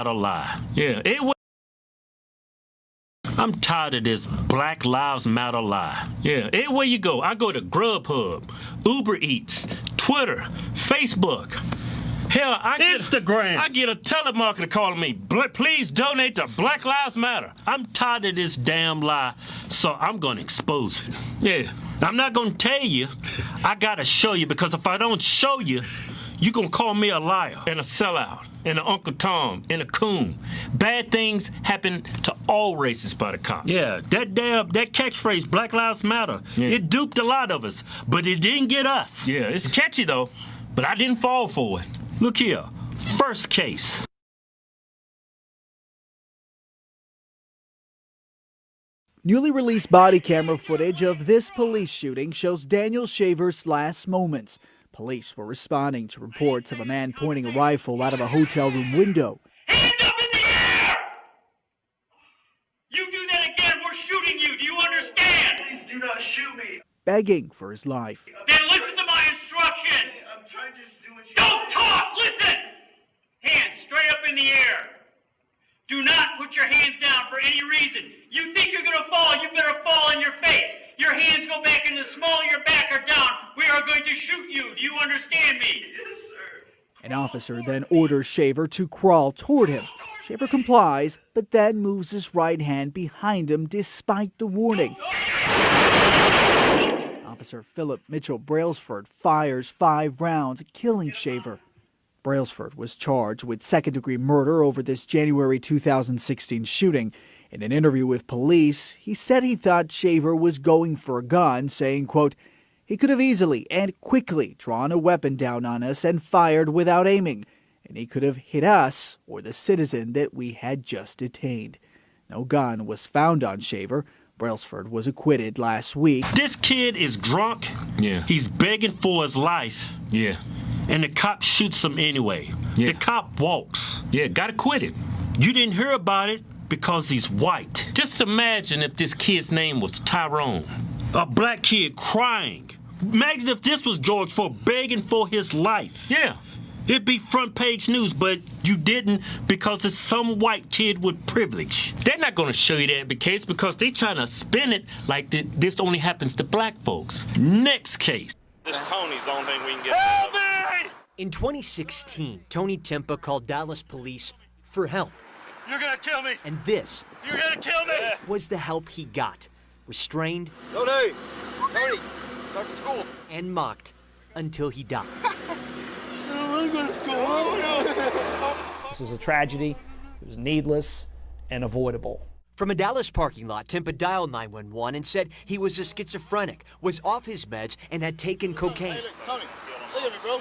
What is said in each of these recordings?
a lie. Yeah, it was. I'm tired of this Black Lives Matter lie. Yeah, everywhere you go, I go to Grubhub, Uber Eats, Twitter, Facebook. Hell, Instagram. I get a telemarketer calling me, please donate to Black Lives Matter. I'm tired of this damn lie, so I'm gonna expose it. Yeah, I'm not gonna tell you. I gotta show you, because if I don't show you, you gonna call me a liar and a sellout and an Uncle Tom and a coon. Bad things happen to all races by the cops. Yeah, that catchphrase, Black Lives Matter, it duped a lot of us, but it didn't get us. Yeah, it's catchy though, but I didn't fall for it. Look here, first case. Newly released body camera footage of this police shooting shows Daniel Shaver's last moments. Police were responding to reports of a man pointing a rifle out of a hotel room window. Hands up in the air! You do that again, we're shooting you. Do you understand? Please do not shoot me. Begging for his life. Then listen to my instructions. I'm trying to do what you Don't talk! Listen! Hands straight up in the air. Do not put your hands down for any reason. You think you're gonna fall, you better fall on your face. Your hands go back in the small of your back or down. We are going to shoot you. Do you understand me? Yes, sir. An officer then orders Shaver to crawl toward him. Shaver complies, but then moves his right hand behind him despite the warning. Officer Philip Mitchell Brailsford fires 5 rounds, killing Shaver. Brailsford was charged with second-degree murder over this January 2016 shooting. In an interview with police, he said he thought Shaver was going for a gun, saying, quote, "He could have easily and quickly drawn a weapon down on us and fired without aiming, and he could have hit us or the citizen that we had just detained." No gun was found on Shaver. Brailsford was acquitted last week. This kid is drunk. Yeah. He's begging for his life. Yeah. And the cop shoots him anyway. Yeah. The cop walks. Yeah, got acquitted. You didn't hear about it because he's white. Just imagine if this kid's name was Tyrone. A black kid crying. Imagine if this was George Floyd begging for his life. Yeah. It'd be front page news, but you didn't because it's some white kid with privilege. They're not going to show you that case because they're trying to spin it like this only happens to black folks. Next case. This Tony's the only thing we can get. Help me! In 2016, Tony Timpa called Dallas police for help. You're gonna kill me! And this You're gonna kill me! was the help he got. Restrained. Tony! Tony! Back to school! And mocked until he died. This was a tragedy. It was needless and avoidable. From a Dallas parking lot, Timpa dialed 911 and said he was a schizophrenic, was off his meds, and had taken cocaine. Hey, Tony, look at me, bro.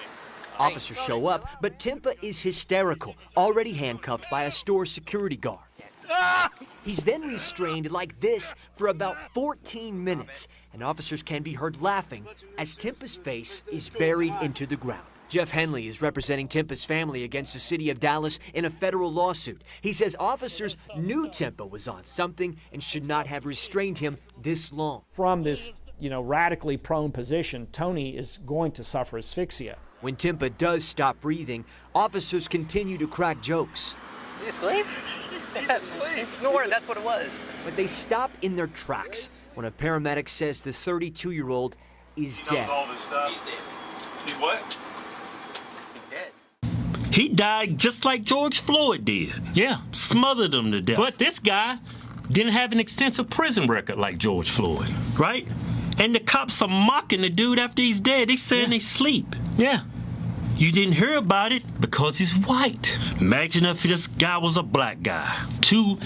Officers show up, but Timpa is hysterical, already handcuffed by a store security guard. He's then restrained like this for about 14 minutes, and officers can be heard laughing as Timpa's face is buried into the ground. Jeff Henley is representing Timpa's family against the city of Dallas in a federal lawsuit. He says officers knew Timpa was on something and should not have restrained him this long. From this, radically prone position, Tony is going to suffer asphyxia. When Timpa does stop breathing, officers continue to crack jokes. Is he asleep? He's snoring, that's what it was. But they stop in their tracks when a paramedic says the 32-year-old is dead. All this stuff. He's dead. He's what? He died just like George Floyd did. Yeah, smothered him to death. But this guy didn't have an extensive prison record like George Floyd, right? And the cops are mocking the dude after he's dead. They saying they sleep. Yeah. You didn't hear about it because he's white. Imagine if this guy was a black guy. 2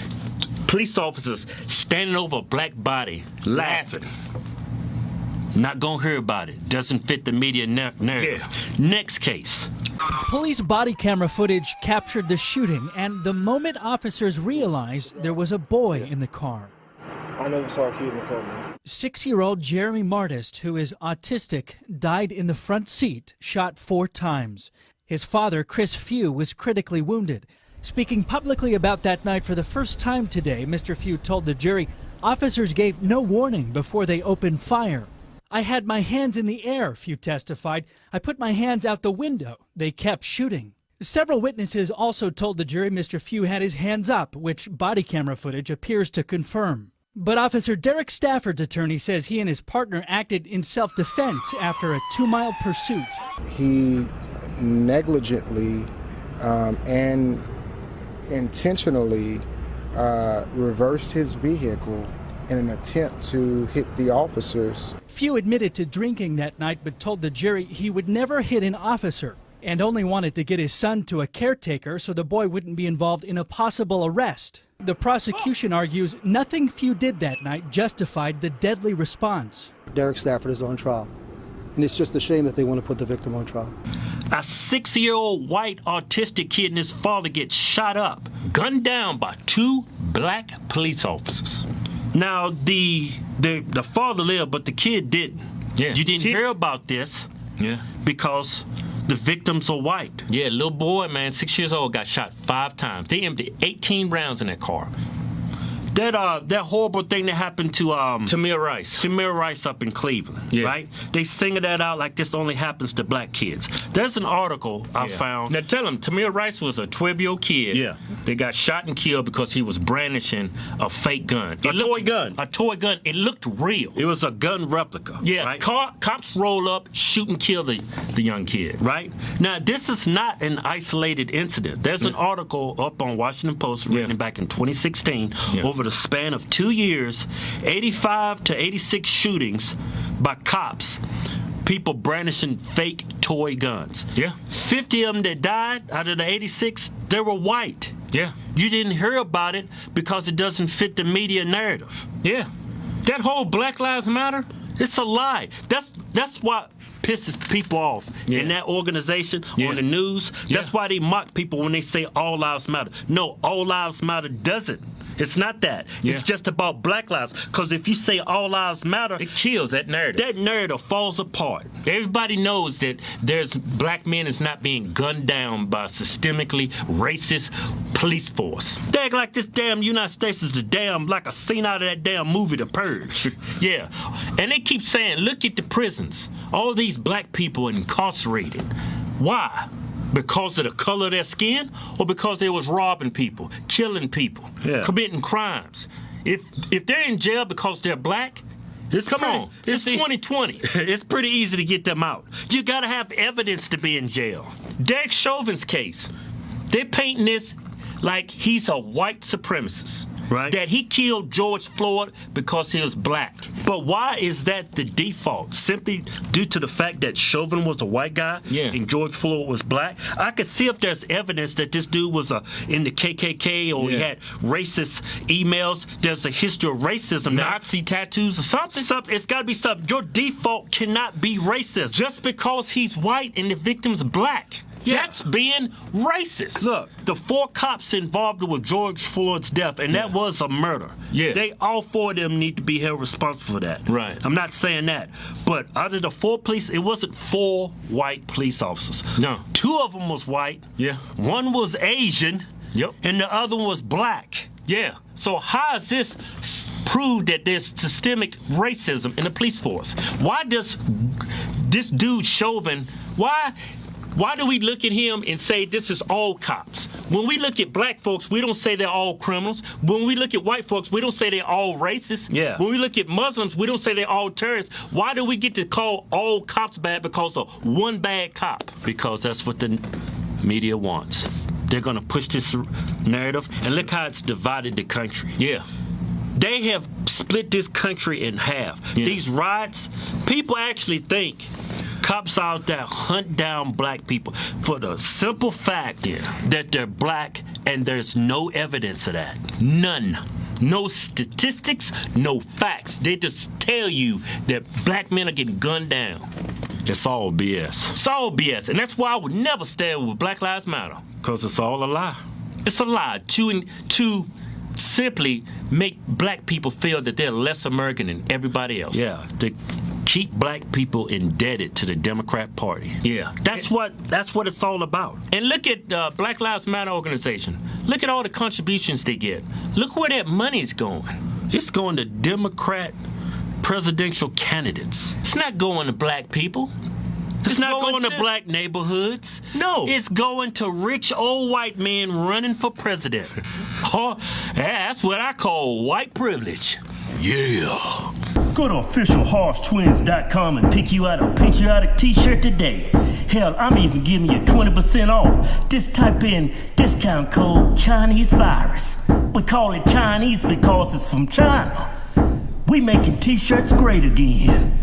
police officers standing over a black body, laughing. Not gonna hear about it. Doesn't fit the media narrative. Yeah. Next case. Police body camera footage captured the shooting, and the moment officers realized there was a boy in the car. I never saw a kid in the car, man. 6-year-old Jeremy Martist, who is autistic, died in the front seat, shot 4 times. His father, Chris Few, was critically wounded. Speaking publicly about that night for the first time today, Mr. Few told the jury officers gave no warning before they opened fire. "I had my hands in the air," Few testified. "I put my hands out the window. They kept shooting." Several witnesses also told the jury Mr. Few had his hands up, which body camera footage appears to confirm. But Officer Derek Stafford's attorney says he and his partner acted in self-defense after a 2-mile pursuit. He negligently and intentionally reversed his vehicle in an attempt to hit the officers. Few admitted to drinking that night but told the jury he would never hit an officer and only wanted to get his son to a caretaker so the boy wouldn't be involved in a possible arrest. The prosecution argues nothing Few did that night justified the deadly response. Derek Stafford is on trial, and it's just a shame that they want to put the victim on trial. A 6-year-old white autistic kid and his father get shot up, gunned down by 2 black police officers. Now, the father lived, but the kid didn't. Yeah. You didn't hear about this because the victims are white. Yeah, little boy, man, 6 years old, got shot 5 times. They emptied 18 rounds in that car. That horrible thing that happened to Tamir Rice up in Cleveland, right? They singing that out like this only happens to black kids. There's an article I found. Now tell him, Tamir Rice was a 12-year-old kid. Yeah. They got shot and killed because he was brandishing a fake gun. A toy gun. It looked real. It was a gun replica. Yeah. Right? Cops roll up, shoot and kill the young kid. Right? Now, this is not an isolated incident. There's an article up on Washington Post written back in 2016 over the span of 2 years, 85 to 86 shootings by cops, people brandishing fake toy guns. Yeah. 50 of them that died out of the 86, they were white. Yeah. You didn't hear about it because it doesn't fit the media narrative. Yeah. That whole Black Lives Matter, it's a lie. That's what pisses people off in that organization, on the news. That's why they mock people when they say all lives matter. No, all lives matter doesn't. It's not that. It's just about black lives. Because if you say all lives matter, it kills that narrative. That narrative falls apart. Everybody knows that there's black men is not being gunned down by a systemically racist police force. They act like this damn United States is the damn, like a scene out of that damn movie, The Purge. Yeah. And they keep saying, look at the prisons. All these black people incarcerated. Why? Because of the color of their skin, or because they was robbing people, killing people, committing crimes? If they're in jail because they're black, it's 2020. It's pretty easy to get them out. You gotta have evidence to be in jail. Derek Chauvin's case, they're painting this like he's a white supremacist. Right. That he killed George Floyd because he was black. But why is that the default? Simply due to the fact that Chauvin was a white guy and George Floyd was black? I could see if there's evidence that this dude was in the KKK or he had racist emails. There's a history of racism. Nazi tattoos or something. It's got to be something. Your default cannot be racist. Just because he's white and the victim's black. That's being racist. Look, the 4 cops involved with George Floyd's death, and that was a murder. They all 4 of them need to be held responsible for that. Right. I'm not saying that. But out of the 4 police, it wasn't 4 white police officers. No. 2 of them was white. Yeah. 1 was Asian. Yep. And the other one was black. Yeah. So how is this prove that there's systemic racism in the police force? Why does this dude Chauvin, why do we look at him and say this is all cops? When we look at black folks, we don't say they're all criminals. When we look at white folks, we don't say they're all racist. Yeah. When we look at Muslims, we don't say they're all terrorists. Why do we get to call all cops bad because of one bad cop? Because that's what the media wants. They're going to push this narrative, and look how it's divided the country. Yeah. They have split this country in half. These riots, people actually think cops out there hunt down black people for the simple fact that they're black, and there's no evidence of that. None. No statistics, no facts. They just tell you that black men are getting gunned down. It's all BS. It's all BS, and that's why I would never stand with Black Lives Matter, because it's all a lie. It's a lie to simply make black people feel that they're less American than everybody else. Yeah, to keep black people indebted to the Democrat Party. Yeah, that's what it's all about. And look at Black Lives Matter organization. Look at all the contributions they get. Look where that money's going. It's going to Democrat presidential candidates. It's not going to black people. It's not going to black neighborhoods. No. It's going to rich old white men running for president. Oh, that's what I call white privilege. Yeah. Go to officialhorsetwins.com and pick you out a patriotic t-shirt today. Hell, I'm even giving you 20% off. Just type in discount code Chinese Virus. We call it Chinese because it's from China. We making t-shirts great again.